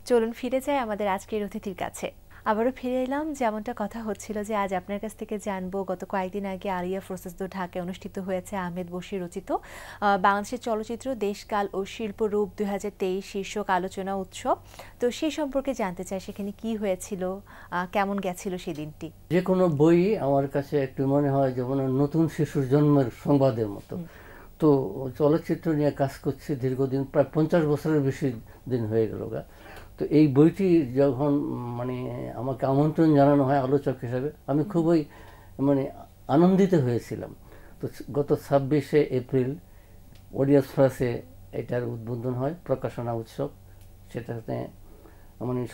চলুন ফিরে যাই আমাদের আজকের অতিথির কাছে। আবারও ফিরে এলাম। যেমনটা কথা হচ্ছিল যে আজ আপনার কাছ থেকে জানবো, গত কয়েকদিন আগে আলিয়া ফোর্সেস দো ঢাকায় অনুষ্ঠিত হয়েছে আহমেদ বশির রচিত বাংলাদেশের চলচ্চিত্র দেশকাল ও শিল্পরূপ 2023 শীর্ষক আলোচনা উৎসব। তো সেই সম্পর্কে জানতে চাই, সেখানে কি হয়েছিল, কেমন গেছিল সেদিনটি? যে কোনো বই আমার কাছে একটু মনে হয় যেমন নতুন শিশুর জন্মের সংবাদের মতো। তো চলচ্চিত্র নিয়ে কাজ করছি দীর্ঘদিন, প্রায় 50 বছরের বেশি দিন হয়ে গেল। তো এই বইটি যখন আমাকে আমন্ত্রণ জানানো হয় আলোচক হিসাবে, আমি খুবই আনন্দিত হয়েছিলাম। তো গত 26শে এপ্রিল অডিয়েন্স প্লাসে এটার উদ্বোধন হয়, প্রকাশনা উৎসব। সেটাতে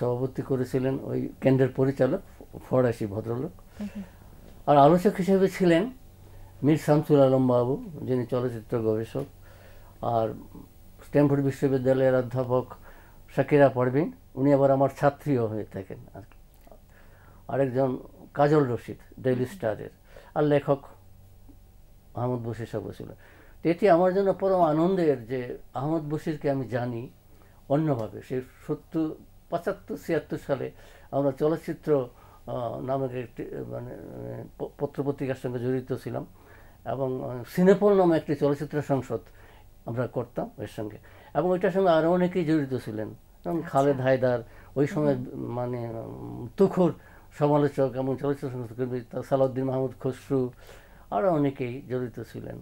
সভাপতি করেছিলেন ওই কেন্দ্রের পরিচালক ফরাসি ভদ্রলোক। আর আলোচক হিসেবে ছিলেন মীর শামসুল আলম বাবু, যিনি চলচ্চিত্র গবেষক, আর স্ট্যামফোর্ড বিশ্ববিদ্যালয়ের অধ্যাপক শাকিরা পারভিন, উনি আবার আমার ছাত্রীও হয়ে থাকেন আর কি। আরেকজন কাজল রশিদ, ডেইলি স্টারের, আর লেখক আহমদ বশির সাহেব ছিল। তো এটি আমার জন্য পরম আনন্দের যে আহমদ বশিরকে আমি জানি অন্যভাবে। সে 75-76 সালে আমরা চলচ্চিত্র নামক একটি পত্রপত্রিকার সঙ্গে জড়িত ছিলাম, এবং সিনেপল নামে একটি চলচ্চিত্র সংসদ আমরা করতাম এর সঙ্গে, এবং ওইটার সঙ্গে আরও অনেকেই জড়িত ছিলেন, যেমন খালেদ হায়দার, ওই সময় তুখোর সমালোচক এবং চলচ্চিত্র সংসদ কর্মী সালাউদ্দিন মাহমুদ খসরু, আরও অনেকেই জড়িত ছিলেন।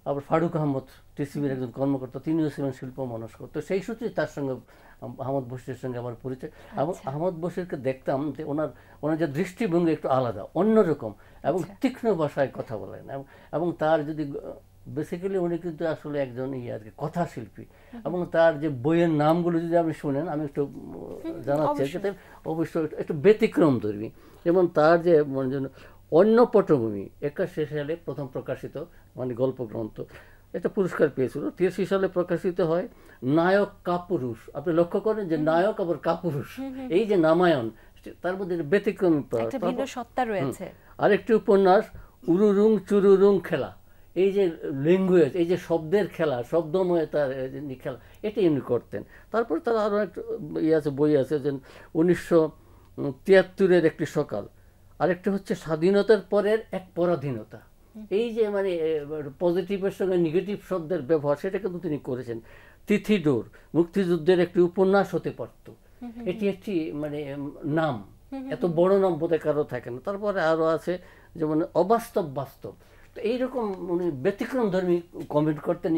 আবার ফারুক আহমদ, টিসিবির একজন কর্মকর্তা, তিনিও ছিলেন শিল্প মনস্ক। তো সেই সূত্রে তার সঙ্গে আহমদ বশিরের সঙ্গে আমার পরিচয়। এবং আহমদ বশিরকে দেখতাম যে ওনার যে দৃষ্টিভঙ্গি একটু আলাদা, অন্যরকম, এবং তীক্ষ্ণ ভাষায় কথা বলেন। এবং তার যদি বেসিক্যালি উনি কিন্তু আসলে একজন আর কি কথা শিল্পী, এবং তার যে বইয়ের নামগুলো যদি আপনি শুনেন, আমি একটু জানাচ্ছি, অবশ্যই একটু ব্যতিক্রম ধর্মী। যেমন তার যে অন্য পটভূমি 81 সালে প্রথম প্রকাশিত গল্প গ্রন্থ, এটা পুরস্কার পেয়েছিল। 83 সালে প্রকাশিত হয় নায়ক কাপুরুষ। আপনি লক্ষ্য করেন যে নায়ক আবার কাপুরুষ, এই যে নামায়ণ, তার মধ্যে ব্যতিক্রমী সত্তা রয়েছে। আরেকটি উপন্যাস উরুরুং চুরুরুং খেলা, এই যে ল্যাঙ্গুয়েজ, এই যে শব্দের খেলা, শব্দময় তার খেলা, এটি উনি করতেন। তারপর তার আরও একটা বই আছে যে 1973-এর একটি সকাল, আরেকটা হচ্ছে স্বাধীনতার পরের এক পরাধীনতা। এই যে পজিটিভের সঙ্গে নেগেটিভ শব্দের ব্যবহার, সেটা কিন্তু তিনি করেছেন। তিথিডোর, মুক্তিযুদ্ধের একটি উপন্যাস হতে পারত, এটি একটি নাম, এত বড় নাম বোধহয় কারো থাকে না। তারপরে আরও আছে যেমন অবাস্তব বাস্তব। তো এইরকম উনি ব্যতিক্রম ধর্মী কমেন্ট করতেন,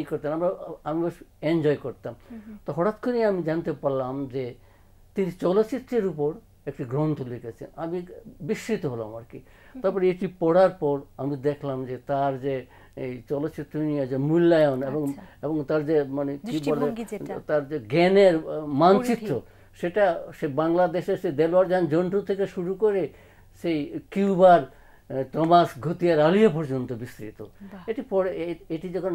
আমি এনজয় করতাম। তো হঠাৎ করে আমি জানতে পারলাম যে তিনি চলচ্চিত্রের উপর একটি গ্রন্থ লিখেছেন। আমি বিস্মিত হলাম আর কি। তারপরে এটি পড়ার পর আমি দেখলাম যে তার যে এই চলচ্চিত্র নিয়ে যে মূল্যায়ন এবং তার যে কি বলে, তার যে জ্ঞানের মানচিত্র, সেটা সে বাংলাদেশে সে দেলোয়ার জাহান জন্টু থেকে শুরু করে সেই কিউবার টমাস ঘতিয়ার আলিয়া পর্যন্ত বিস্তৃত। এটি যখন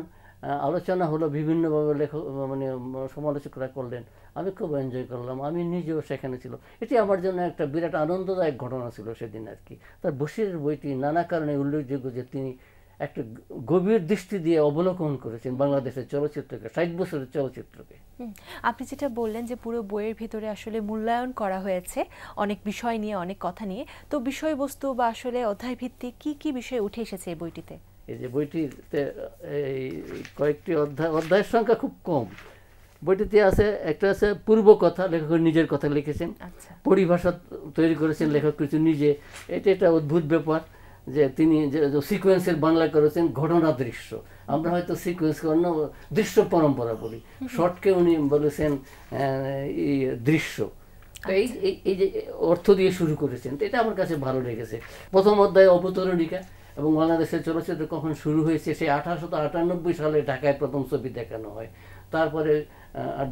আলোচনা হলো, বিভিন্নভাবে লেখক সমালোচকরা করলেন, আমি খুব এনজয় করলাম। আমি নিজেও সেখানে ছিল। এটি আমার জন্য একটা বিরাট আনন্দদায়ক ঘটনা ছিল সেদিন আর কি। তার বশিরের বইটি নানা কারণে উল্লেখযোগ্য যে তিনি একটা গভীর দৃষ্টি দিয়ে অবলোকন করেছেন বাংলাদেশের চলচ্চিত্রকে, 60 বছরের চলচ্চিত্রকে। আপনি যেটা বললেন যে পুরো বইয়ের ভিতরে আসলে মূল্যায়ন করা হয়েছে অনেক বিষয় নিয়ে, অনেক কথা নিয়ে, তো বিষয়বস্তু বা আসলে অধ্যায় ভিত্তিক কি কি বিষয় উঠে এসেছে এই বইটিতে? এই যে বইটিতে এই কয়েকটি অধ্যায়ের সংখ্যা খুব কম। বইটিতে আছে একটা আছে পূর্ব কথা, লেখক নিজের কথা লিখেছেন, পরিভাষা তৈরি করেছেন লেখক কিছু নিজে। এটা একটা অদ্ভুত ব্যাপার যে তিনি যে সিকোয়েন্সের বাংলা করেছেন ঘটনা দৃশ্য। আমরা হয়তো সিকোয়েন্স অন্য দৃশ্য পরম্পরা বলি, শর্টকে উনি বলেছেন দৃশ্য। এই যে অর্থ দিয়ে শুরু করেছেন, এটা আমার কাছে ভালো লেগেছে। প্রথম অধ্যায় অবতরণিকা এবং বাংলাদেশের চলচ্চিত্র কখন শুরু হয়েছে, সেই 1898 সালে ঢাকায় প্রথম ছবি দেখানো হয়। তারপরে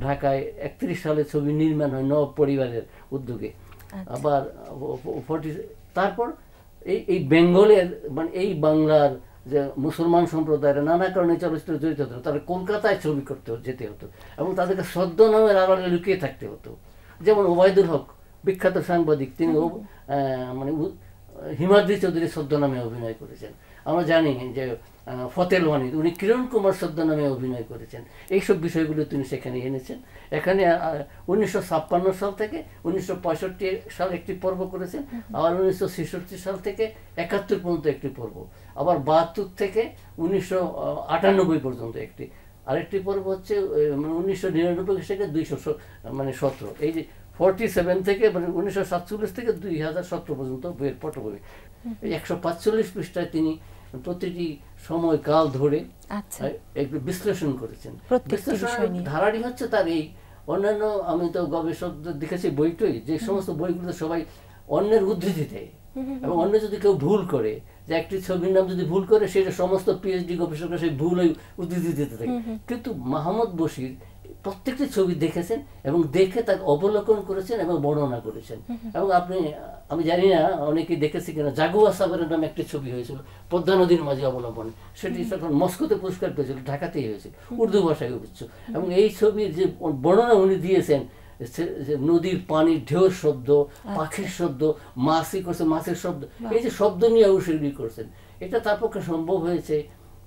ঢাকায় 31 সালে ছবি নির্মাণ হয় নব পরিবারের উদ্যোগে। আবার তারপর এই বেঙ্গলের এই বাংলার যে মুসলমান সম্প্রদায়ের নানা কারণে চলচ্চিত্র জড়িত হতো, তারা কলকাতায় ছবি করতে যেতে হতো এবং তাদেরকে ছদ্মনামের আড়ালে লুকিয়ে থাকতে হতো। যেমন ওবায়দুল হক, বিখ্যাত সাংবাদিক, তিনি হিমাদ্রি চৌধুরীর ছদ্মনামে অভিনয় করেছেন। আমরা জানি যে ফতেল ওয়ানি উনি কিরণ কুমার সদ্য নামে অভিনয় করেছেন, এইসব বিষয়গুলো তিনি সেখানে এনেছেন। এখানে 1956 সাল থেকে 1965 সাল একটি পর্ব করেছেন, আবার 1966 সাল থেকে 71 পর্যন্ত একটি পর্ব, আবার 72 থেকে 1998 পর্যন্ত একটি আরেকটি পর্ব হচ্ছে 1999 থেকে 217, এই যে 47 থেকে মানে 1947 থেকে 2017 পর্যন্ত বইয়ের পটভূমি। 145 পৃষ্ঠায় তিনি প্রতিটি সময় কাল ধরে একটু বিশ্লেষণ করেছেন। বিশ্লেষণের ধারাটি হচ্ছে তার এই অন্যান্য, আমি তো গবেষকদের দেখেছি বইটই, যে সমস্ত বইগুলো সবাই অন্যের উদ্ধৃতি দেয়, এবং অন্য যদি কেউ ভুল করে, যে একটি ছবির নাম যদি ভুল করে, সেটা সমস্ত পিএইচডি গবেষকরা সেই ভুল উদ্ধৃতি দিতে থাকে। কিন্তু মাহমুদ বশির প্রত্যেকটি ছবি দেখেছেন এবং দেখে তাকে অবলোকন করেছেন এবং বর্ণনা করেছেন। এবং আমি জানি না অনেকেই দেখেছি কিনা, জাগুয়া সাগরের নামে একটি ছবি হয়েছিল পদ্মা নদীর মাঝে অবলম্বনে, সেটি তখন মস্কোতে পুরস্কার পেয়েছিল, ঢাকাতেই হয়েছিল, উর্দু ভাষায় অভিচ্ছ। এবং এই ছবির যে বর্ণনা উনি দিয়েছেন, নদীর পানির ঢেউর শব্দ, পাখির শব্দ, মাছই করছে, মাছের শব্দ, এই যে শব্দ নিয়ে অবশ্যই করছেন, এটা তার পক্ষে সম্ভব হয়েছে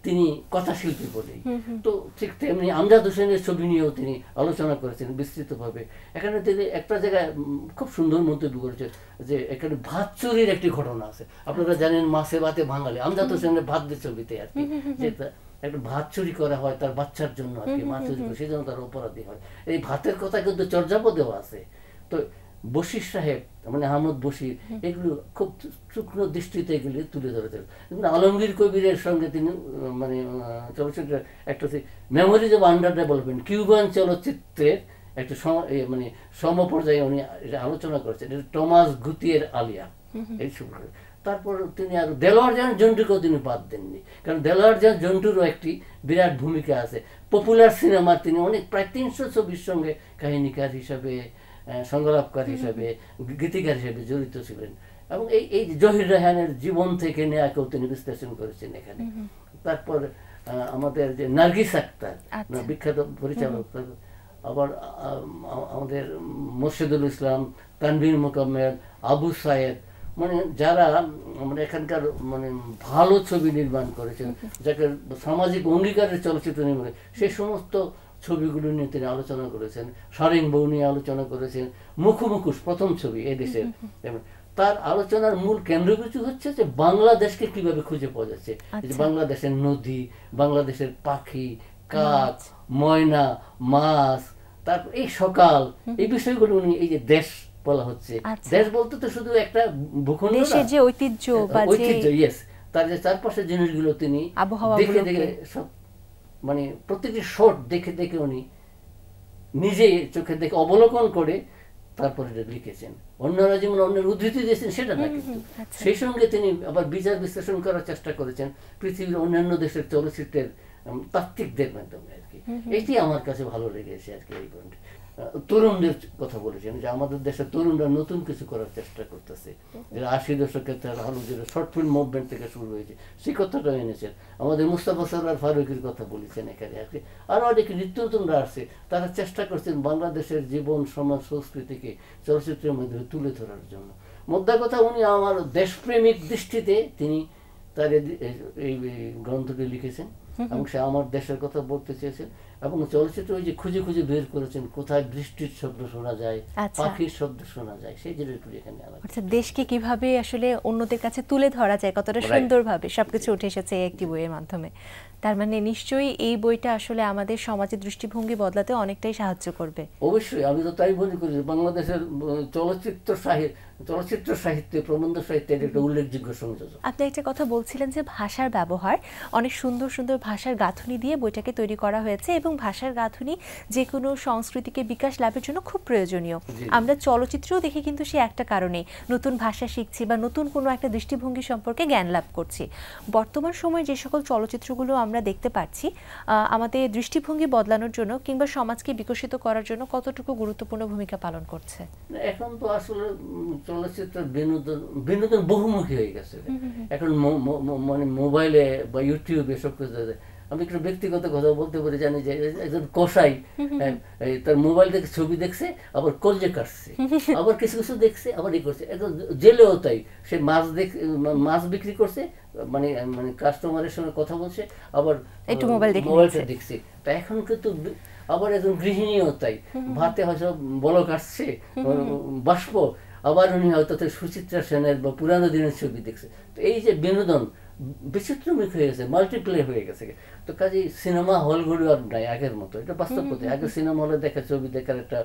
তিনি কথাশিল্পী বলেই। তো ঠিক তেমনি আমজাদ হোসেনের ছবি নিয়েও তিনি আলোচনা করেছেন বিস্তৃতভাবে। এখানে তিনি একটা জায়গায় খুব সুন্দর মন্তব্য করেছেন যে এখানে ভাত চুরির একটি ঘটনা আছে। আপনারা জানেন মাছে ভাতে বাঙালি, আমজাদ হোসেনের ভাত দিয়ে ছবিতে আর কি, যে একটা ভাত চুরি করা হয় তার বাচ্চার জন্য আর কি, মাছ চুরি করে সেই জন্য তার অপরাধী হয়। এই ভাতের কথা কিন্তু চর্যাপদেও আছে। তো বশির সাহেব মানে আহমদ বশির এগুলো খুব শুকনো দৃষ্টিতে এগুলি তুলে ধরেছেন। আলমগীর কবিরের সঙ্গে তিনি মানে চলচ্চিত্রের একটা memories of under development Cuban চলচ্চিত্রের একটা মানে সমপর্যায়ে উনি এটা আলোচনা করেছেন। এটা টমাস গুতিয়ের আলিয়া এই ছবি। তারপর তিনি আর দেলোয়ার জাহান জন্টুকেও তিনি বাদ দেননি, কারণ দেলোয়ার জাহান জন্টুরও একটি বিরাট ভূমিকা আছে। পপুলার সিনেমার তিনি অনেক প্রায় 300 ছবির সঙ্গে কাহিনীকার হিসাবে, সংলাপকার হিসাবে, গীতিকার হিসেবে জড়িত ছিলেন। এবং এই জহির রায়হানের জীবন থেকে নেয়াকেও তিনি বিশ্লেষণ করেছেন এখানে। তারপর আমাদের যে নার্গিস আক্তার বিখ্যাত পরিচালক, আবার আমাদের মোর্শেদুল ইসলাম, তানভীর মোকাম্মেল, আবু সায়েদ, মানে যারা মানে এখানকার মানে ভালো ছবি নির্মাণ করেছেন, যাকে সামাজিক অঙ্গীকারের চলচ্চিত্র নির্মাণ, সেই সমস্ত ছবিগুলো নিয়ে তিনি আলোচনা করেছেন। সারেং বউ নিয়ে আলোচনা করেছেন। মুখোমুখুস প্রথম ছবি এদেশের। তার আলোচনার মূল কেন্দ্রবিন্দু হচ্ছে যে বাংলাদেশকে কিভাবে খুঁজে পাওয়া যাচ্ছে, বাংলাদেশের নদী, বাংলাদেশের পাখি, কাক, ময়না, মাছ, তারপর এই সকাল, এই বিষয়গুলো উনি এই যে দেশ বলা হচ্ছে, দেশ বলতে তো শুধু একটা ভূখণ্ড না, যে ঐতিহ্য, ইয়েস, তার যে চারপাশের জিনিসগুলো তিনি দেখে দেখে সব মানে প্রত্যেকটি শট দেখে দেখে উনি নিজে চোখে দেখে অবলোকন করে তারপরে লিখেছেন। অন্যরা যেমন অন্যের উদ্ধৃতি দিয়েছেন সেটা না, কিন্তু সেই সঙ্গে তিনি আবার বিচার বিশ্লেষণ করার চেষ্টা করেছেন পৃথিবীর অন্যান্য দেশের চলচ্চিত্রের তাত্ত্বিকদের মাধ্যমে আর কি। এটি আমার কাছে ভালো লেগেছে আর কি। এই পয়েন্ট তরুণদের কথা বলেছেন যে আমাদের দেশের তরুণরা নতুন কিছু করার চেষ্টা করতেছে, যেটা 80 দশকের ভালো যেটা শর্ট ফিল্ম মুভমেন্ট থেকে শুরু হয়েছে, সেই কথাটা এনেছেন। আমাদের মুস্তাফা সরওয়ার ফারুকের কথা বলেছেন এখানে আর কি। আরও অনেক নিত্য নতুনরা আসছে, তারা চেষ্টা করছেন বাংলাদেশের জীবন, সমাজ, সংস্কৃতিকে চলচ্চিত্রের মাধ্যমে তুলে ধরার জন্য। মোদ্দা কথা, উনি আমার দেশপ্রেমিক দৃষ্টিতে তিনি তার এই গ্রন্থটি লিখেছেন এবং সে আমার দেশের কথা বলতে চেয়েছেন। এবং চলচ্চিত্র ওই যে খুঁজে খুঁজে বের করেছেন কোথায় বৃষ্টির শব্দ শোনা যায়, পাখির শব্দ শোনা যায়, সেই জিনিসগুলো এখানে অর্থাৎ দেশকে কিভাবে আসলে অন্যদের কাছে তুলে ধরা যায় কতটা সুন্দরভাবে সবকিছু উঠে এসেছে একটি বইয়ের মাধ্যমে। তার মানে নিশ্চয়ই এই বইটা আসলে আমাদের সমাজের দৃষ্টিভঙ্গি বদলাতে অনেকটাই সাহায্য করবে। অবশ্যই, আমি তো তাই মনে করি। বাংলাদেশের চলচ্চিত্র সাহিত্যে, প্রবন্ধ সাহিত্যের একটা উল্লেখযোগ্য সংযোজন। আপনি একটা কথা বলছিলেন যে ভাষার ব্যবহার, অনেক সুন্দর সুন্দর ভাষার গাঁথুনি দিয়ে বইটাকে তৈরি করা হয়েছে এবং ভাষার গাঁথুনি যে কোনো সংস্কৃতিকে বিকাশ লাভের জন্য খুব প্রয়োজনীয়। আমরা চলচ্চিত্রেও দেখি কিন্তু সে একটা কারণে নতুন ভাষা শিখছি বা নতুন কোনো একটা দৃষ্টিভঙ্গি সম্পর্কে জ্ঞান লাভ করছি। বর্তমান সময়ে যে সকল চলচ্চিত্রগুলো আমরা দেখতে পাচ্ছি আমাদের দৃষ্টিভঙ্গি বদলানোর জন্য কিংবা সমাজকে বিকশিত করার জন্য কতটুকু গুরুত্বপূর্ণ ভূমিকা পালন করছে? এখন তো আসলে চলচ্চিত্রের বিনোদন বহুমুখী হয়ে গেছে। এখন মানে মোবাইলে বা ইউটিউবে সব কিছু। আমি একটু ব্যক্তিগত কথা বলতে পারি, জানি যে একজন কসাই তার মোবাইল থেকে ছবি দেখছে, আবার কলজে কাটছে, আবার কিছু কিছু দেখছে, আবার ই করছে। একজন জেলেও তাই, সে মাছ বিক্রি করছে, মানে মানে কাস্টমারের সঙ্গে কথা বলছে, আবার একটু মোবাইলটা দেখছে। তা এখন কিন্তু আবার একজন গৃহিণীও তাই, ভাতে হয়তো বলক আসছে, বাষ্প, আবার উনি হয়তো সুচিত্রা সেনের বা পুরানো দিনের ছবি দেখছে। তো এই যে বিনোদন বিচিত্রমুখ হয়ে গেছে, মাল্টিপ্লে হয়ে গেছে। তো কাজেই সিনেমা হলগুলো আর নাই আগের মতো, এটা বাস্তব কথা। আগে সিনেমা হলে দেখা ছবি দেখার একটা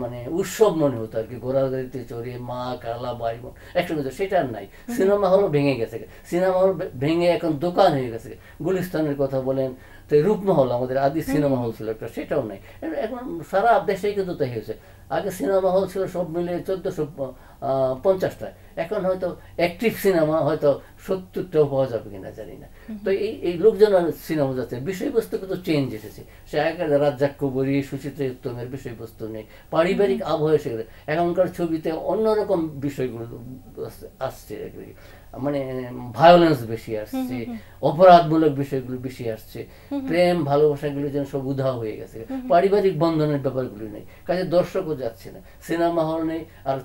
মানে উৎসব মনে হতো আর কি, ঘোড়াগাড়িতে চড়ে মা কালা ভাই বোন একসঙ্গে, সেটা আর নাই। সিনেমা হলও ভেঙে গেছে, সিনেমা হল ভেঙে এখন দোকান হয়ে গেছে। গুলিস্তানের কথা বলেন, তো রূপমহল আমাদের আদি সিনেমা হল ছিল একটা, সেটাও নাই। এখন সারা দেশেই কিন্তু তাই হয়েছে। আগে সিনেমা হল ছিল সব মিলে 1450টা, এখন হয়তো অ্যাক্টিভ সিনেমা হয়তো 70টাও পাওয়া যাবে কিনা জানি না। তো এই লোকজন সিনেমা যাচ্ছে, বিষয়বস্তু কিন্তু চেঞ্জ এসেছে। সে আগে রাজ্জাক কবরী, সুচিত্রা উত্তমের বিষয়বস্তু নেই, পারিবারিক আবহাওয়া এসে গেছে। এখনকার ছবিতে অন্যরকম বিষয়গুলো আসছে, মানে ভায়োলেন্স বেশি আসছে, অপরাধমূলক বিষয়গুলো বেশি আসছে, প্রেম ভালোবাসাগুলো যেন সব উধাও হয়ে গেছে, পারিবারিক বন্ধনের ব্যাপারগুলো নেই, কাজে দর্শকও যাচ্ছে না, সিনেমা হল নেই। আর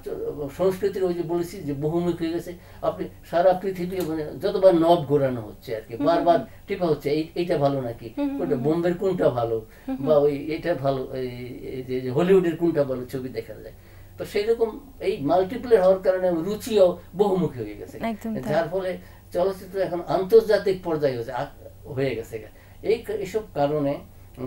সংস্কৃতির ওই যে বলেছি যে বহুমুখী হয়ে গেছে, আপনি সারা পৃথিবী মানে যতবার নব ঘোরানো হচ্ছে আর কি, বারবার টিপা হচ্ছে এইটা ভালো নাকি, কোনটা বোম্বের কোনটা ভালো, বা ওই এইটা ভালো, এই হলিউডের কোনটা ভালো ছবি দেখা যায়। তো সেই রকম এই মাল্টিপ্লে হওয়ার কারণে রুচিও বহুমুখী হয়ে গেছে, যার ফলে চলচ্চিত্র এখন আন্তর্জাতিক পর্যায়ে হয়ে গেছে। এইসব কারণে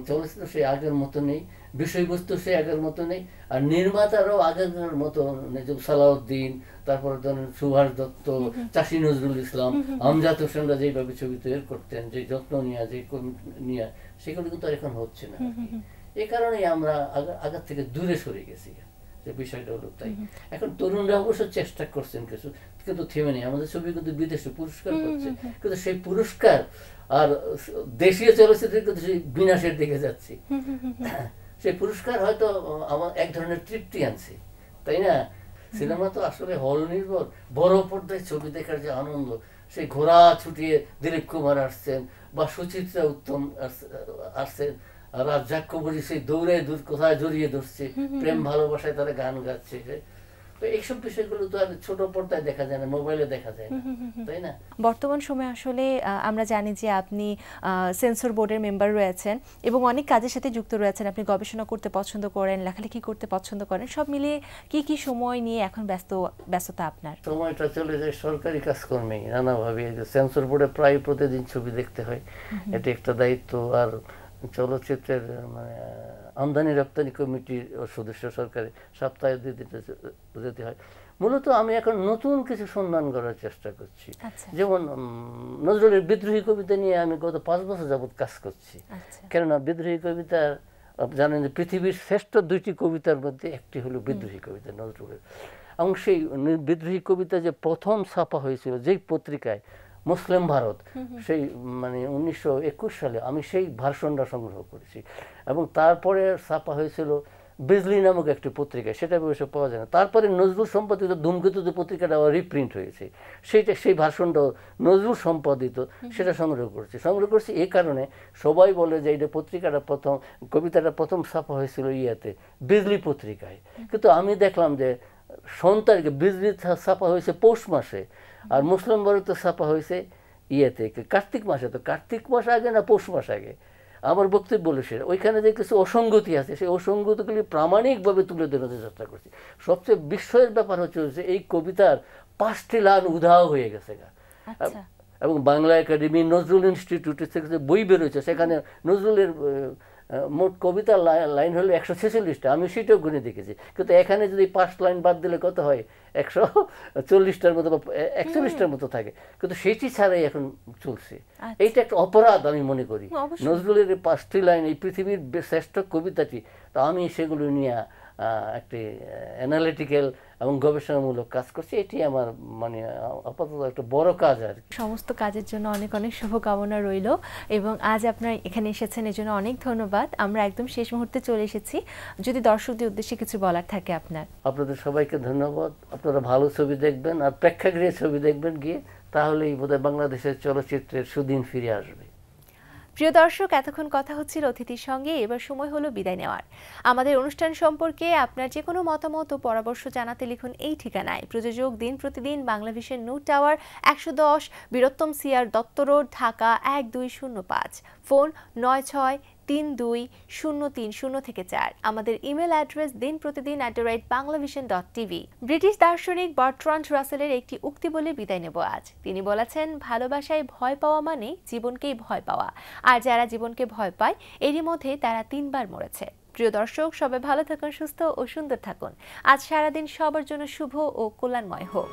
চলচ্চিত্র সেই আগের মতো নেই, বিষয়বস্তু সেই আগের মতো নেই, আর নির্মাতারাও আগের মতো নেই। সালাউদ্দিন, তারপরে ধরেন সুভাষ দত্ত, চাষী নজরুল ইসলাম, আমজাদ হোসেনরা যেভাবে ছবি তৈরি করতেন, যে যত্ন নিয়ে, যে নিয়ে, সেগুলো কিন্তু এখন হচ্ছে না। এই কারণেই আমরা আগের থেকে দূরে সরে গেছি, যে বিষয়টা হলো তাই। এখন তরুণরা অবশ্য চেষ্টা করছেন কিছু, কিন্তু থেমে নেই। আমাদের ছবি কিন্তু বিদেশে পুরস্কার পাচ্ছে, কিন্তু সেই পুরস্কার আর দেশীয় চলচ্চিত্রের কিন্তু সেই বিনাশের দিকে যাচ্ছে। সেই পুরস্কার হয়তো আমার এক ধরনের তৃপ্তি আনছে, তাই না? সিনেমা তো আসলে হল নির্ভর, বড় পর্দায় ছবি দেখার যে আনন্দ, সেই ঘোড়া ছুটিয়ে দিলীপ কুমার আসছেন, বা সুচিত্রা উত্তম আসছেন, রাজ্জাক কবরী সেই দৌড়ে কোথায় জড়িয়ে ধরছে, প্রেম ভালোবাসায় তারা গান গাচ্ছে। তো এইসব বিষয়গুলো তো আর ছোট পর্দায় দেখা যায় না, মোবাইলে দেখা যায় না, তাই না? বর্তমান সময়ে আসলে আমরা জানি যে আপনি সেন্সর বোর্ডের মেম্বার রয়েছেন এবং অনেক কাজের সাথে যুক্ত রয়েছেন। আপনি গবেষণা করতে পছন্দ করেন, লেখালেখি করতে পছন্দ করেন, সব মিলিয়ে কি কি সময় নিয়ে এখন ব্যস্ততা আপনার? সময়টা চলে যায় সরকারি কাজকর্মে নানাভাবে। সেন্সর বোর্ডে প্রায় প্রতিদিন ছবি দেখতে হয়, এটা একটা দায়িত্ব। আর চলচ্চিত্রের মানে আমদানি রপ্তানি কমিটির সদস্য, সরকারি সপ্তাহে যেতে হয়। মূলত আমি এখন নতুন কিছু সন্ধান করার চেষ্টা করছি। যেমন নজরুলের বিদ্রোহী কবিতা নিয়ে আমি গত 5 বছর যাবৎ কাজ করছি। কেননা বিদ্রোহী কবিতা জানেন যে পৃথিবীর শ্রেষ্ঠ 2টি কবিতার মধ্যে একটি হলো বিদ্রোহী কবিতা নজরুলের। এবং সেই বিদ্রোহী কবিতা যে প্রথম ছাপা হয়েছিল যেই পত্রিকায়, মুসলিম ভারত, সেই মানে 1921 সালে আমি সেই ভার্সনটা সংগ্রহ করেছি। এবং তারপরে ছাপা হয়েছিল বিজলি নামক একটি পত্রিকা, সেটা অবশ্য পাওয়া যায় না। তারপরে নজরুল সম্পাদিত ধূমকেতু যে পত্রিকাটা রিপ্রিন্ট হয়েছে, সেই ভার্সনটাও নজরুল সম্পাদিত, সেটা সংগ্রহ করছি। এই কারণে সবাই বলে যে এই পত্রিকাটা কবিতাটা প্রথম ছাপা হয়েছিল বিজলি পত্রিকায়। কিন্তু আমি দেখলাম যে সন্তানকে বিজলি ছাপা হয়েছে পৌষ মাসে, আর মুসলিম ভারতে ছাপা হয়েছে কার্তিক মাসে। তো কার্তিক মাস আগে না পৌষ মাস আগে? আমার বক্তব্য বলে সেটা ওইখানে যে কিছু অসঙ্গতি আছে, সেই অসঙ্গতিগুলি প্রামাণিকভাবে তুলে ধরতে চেষ্টা করছি। সবচেয়ে বিস্ময়ের ব্যাপার হচ্ছে যে এই কবিতার 5টি লাইন উধাও হয়ে গেছে। এবং বাংলা একাডেমি, নজরুল ইনস্টিটিউটের থেকে যে বই বেরোচ্ছে, সেখানে নজরুলের মোট কবিতার লাইন হলো 146টা, আমি সেটাও গুনে দেখেছি। কিন্তু এখানে যদি 5 লাইন বাদ দিলে কত হয়? 140টার মতো বা 41টার মতো থাকে, কিন্তু সেটি ছাড়াই এখন চলছে। এইটা একটা অপরাধ আমি মনে করি। নজরুলের 5টি লাইন, এই পৃথিবীর শ্রেষ্ঠ কবিতাটি, তো আমি সেগুলো নিয়ে একটি অ্যানালিটিক্যাল এবং গবেষণামূলক কাজ করছি। এটি আমার মানে আপাতত একটা বড় কাজ আর কি। সমস্ত কাজের জন্য অনেক অনেক শুভকামনা রইল, এবং আজ আপনার এখানে এসেছেন এর জন্য অনেক ধন্যবাদ। আমরা একদম শেষ মুহূর্তে চলে এসেছি, যদি দর্শকদের উদ্দেশ্যে কিছু বলার থাকে আপনার। আপনাদের সবাইকে ধন্যবাদ। আপনারা ভালো ছবি দেখবেন, আর প্রেক্ষাগৃহে ছবি দেখবেন গিয়ে, তাহলেই বোধহয় বাংলাদেশের চলচ্চিত্রের সুদিন ফিরে আসবে। প্রিয় দর্শক, এতক্ষণ কথা হচ্ছিল অতিথির সঙ্গে, এবার সময় হলো বিদায় নেওয়ার। আমাদের অনুষ্ঠান সম্পর্কে আপনার যে কোনো মতামত ও পরামর্শ জানাতে লিখুন এই ঠিকানায়। প্রযোজক Din Protidin, Banglavision new tower, 110, Bir Uttam CR Dutta road, Dhaka 1205। Phone 96320304। আমাদের ইমেল অ্যাড্রেস dinprotidin@banglavision.tv। ব্রিটিশ দার্শনিক বার্ট্রান্ড রাসেলের একটি উক্তি বলে বিদায় নেব আজ। তিনি বলেছেন, ভালোবাসায় ভয় পাওয়া মানে জীবনকেই ভয় পাওয়া, আর যারা জীবনকে ভয় পায় এরই মধ্যে তারা 3 বার মরেছে। প্রিয় দর্শক, সবাই ভালো থাকুন, সুস্থ ও সুন্দর থাকুন। আজ সারাদিন সবার জন্য শুভ ও কল্যাণময় হোক।